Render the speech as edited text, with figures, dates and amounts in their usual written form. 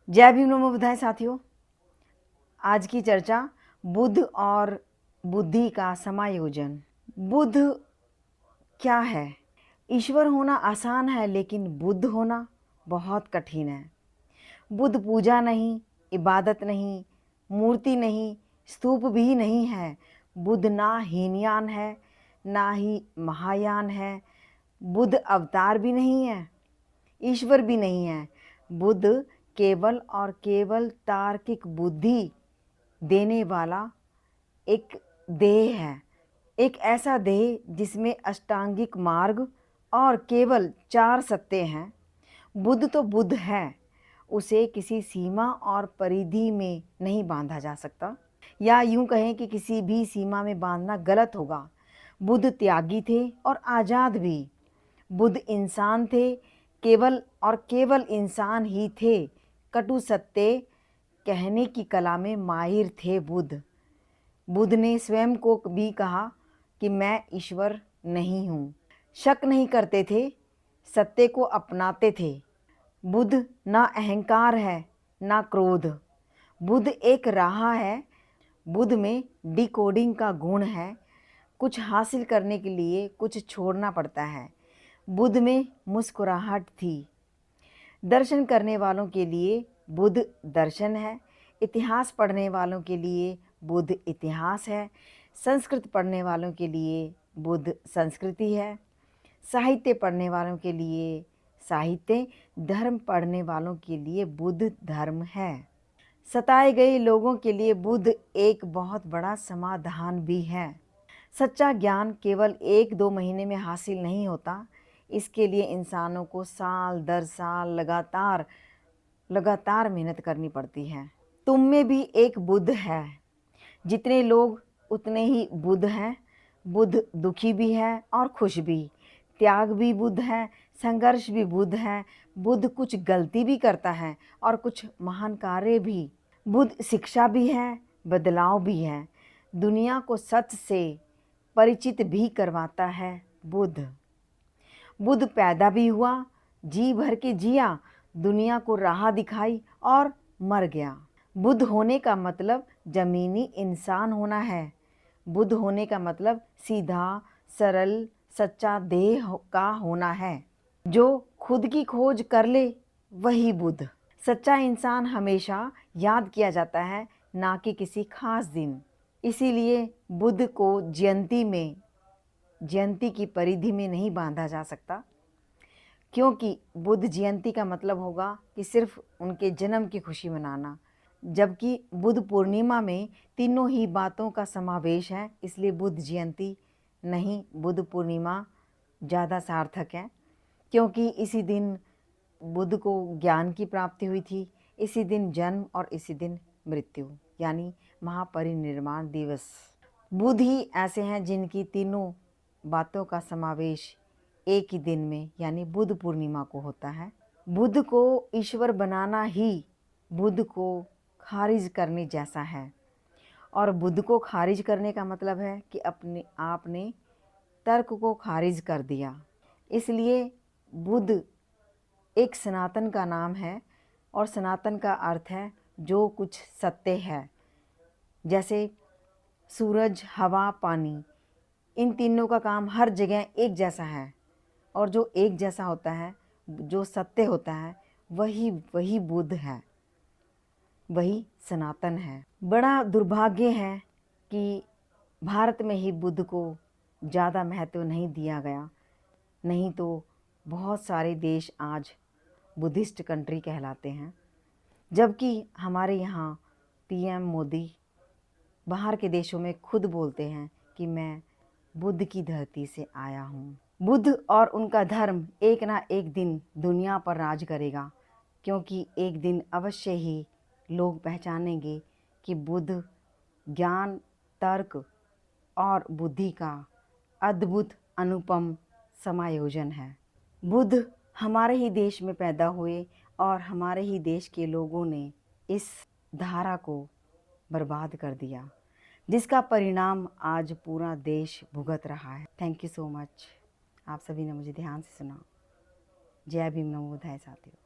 जय भीम नमो बुद्धाय साथियों। आज की चर्चा बुद्ध और बुद्धि का समायोजन। बुद्ध क्या है? ईश्वर होना आसान है, लेकिन बुद्ध होना बहुत कठिन है। बुद्ध पूजा नहीं, इबादत नहीं, मूर्ति नहीं, स्तूप भी नहीं है। बुद्ध ना हीनयान है, ना ही महायान है। बुद्ध अवतार भी नहीं है, ईश्वर भी नहीं है। बुद्ध केवल और केवल तार्किक बुद्धि देने वाला एक देह है, एक ऐसा देह जिसमें अष्टांगिक मार्ग और केवल 4 सत्य हैं। बुद्ध तो बुद्ध है, उसे किसी सीमा और परिधि में नहीं बांधा जा सकता, या यूं कहें कि किसी भी सीमा में बांधना गलत होगा। बुद्ध त्यागी थे और आज़ाद भी। बुद्ध इंसान थे, केवल और केवल इंसान ही थे। कटु सत्य कहने की कला में माहिर थे बुद्ध। बुद्ध ने स्वयं को भी कहा कि मैं ईश्वर नहीं हूँ। शक नहीं करते थे, सत्य को अपनाते थे। बुद्ध ना अहंकार है, ना क्रोध। बुद्ध एक राह है। बुद्ध में डिकोडिंग का गुण है। कुछ हासिल करने के लिए कुछ छोड़ना पड़ता है। बुद्ध में मुस्कुराहट थी। दर्शन करने वालों के लिए बुद्ध दर्शन है। इतिहास पढ़ने वालों के लिए बुद्ध इतिहास है। संस्कृत पढ़ने वालों के लिए बुद्ध संस्कृति है। साहित्य पढ़ने वालों के लिए साहित्य, धर्म पढ़ने वालों के लिए बुद्ध धर्म है। सताए गए लोगों के लिए बुद्ध एक बहुत बड़ा समाधान भी है। सच्चा ज्ञान केवल 1-2 महीने में हासिल नहीं होता। इसके लिए इंसानों को साल दर साल लगातार मेहनत करनी पड़ती है। तुम में भी एक बुद्ध है। जितने लोग उतने ही बुद्ध हैं। बुद्ध दुखी भी है और खुश भी। त्याग भी बुद्ध है, संघर्ष भी बुद्ध है। बुद्ध कुछ गलती भी करता है और कुछ महान कार्य भी। बुद्ध शिक्षा भी है, बदलाव भी है। दुनिया को सच से परिचित भी करवाता है बुद्ध। बुद्ध पैदा भी हुआ, जी भर के जिया, दुनिया को राह दिखाई और मर गया। बुद्ध होने का मतलब जमीनी इंसान होना है। बुद्ध होने का मतलब सीधा, सरल, सच्चा देह का होना है। जो खुद की खोज कर ले वही बुद्ध। सच्चा इंसान हमेशा याद किया जाता है, ना कि किसी खास दिन। इसीलिए बुद्ध को जयंती की परिधि में नहीं बांधा जा सकता, क्योंकि बुद्ध जयंती का मतलब होगा कि सिर्फ उनके जन्म की खुशी मनाना, जबकि बुद्ध पूर्णिमा में तीनों ही बातों का समावेश है। इसलिए बुद्ध जयंती नहीं, बुद्ध पूर्णिमा ज़्यादा सार्थक है, क्योंकि इसी दिन बुद्ध को ज्ञान की प्राप्ति हुई थी। इसी दिन जन्म और इसी दिन मृत्यु, यानी महापरिनिर्वाण दिवस। बुद्ध ही ऐसे हैं जिनकी तीनों बातों का समावेश एक ही दिन में, यानी बुद्ध पूर्णिमा को होता है। बुद्ध को ईश्वर बनाना ही बुद्ध को खारिज करने जैसा है। और बुद्ध को खारिज करने का मतलब है कि अपने आपने तर्क को खारिज कर दिया। इसलिए बुद्ध एक सनातन का नाम है, और सनातन का अर्थ है जो कुछ सत्य है। जैसे सूरज, हवा, पानी, इन तीनों का काम हर जगह एक जैसा है, और जो एक जैसा होता है, जो सत्य होता है, वही बुद्ध है, वही सनातन है। बड़ा दुर्भाग्य है कि भारत में ही बुद्ध को ज़्यादा महत्व नहीं दिया गया, नहीं तो बहुत सारे देश आज बुद्धिस्ट कंट्री कहलाते हैं। जबकि हमारे यहाँ पीएम मोदी बाहर के देशों में खुद बोलते हैं कि मैं बुद्ध की धरती से आया हूँ। बुद्ध और उनका धर्म एक ना एक दिन दुनिया पर राज करेगा, क्योंकि एक दिन अवश्य ही लोग पहचानेंगे कि बुद्ध ज्ञान, तर्क और बुद्धि का अद्भुत अनुपम समायोजन है। बुद्ध हमारे ही देश में पैदा हुए और हमारे ही देश के लोगों ने इस धारा को बर्बाद कर दिया, जिसका परिणाम आज पूरा देश भुगत रहा है। Thank you so much. आप सभी ने मुझे ध्यान से सुना। जय भीम नमो बुद्धाय साथियों।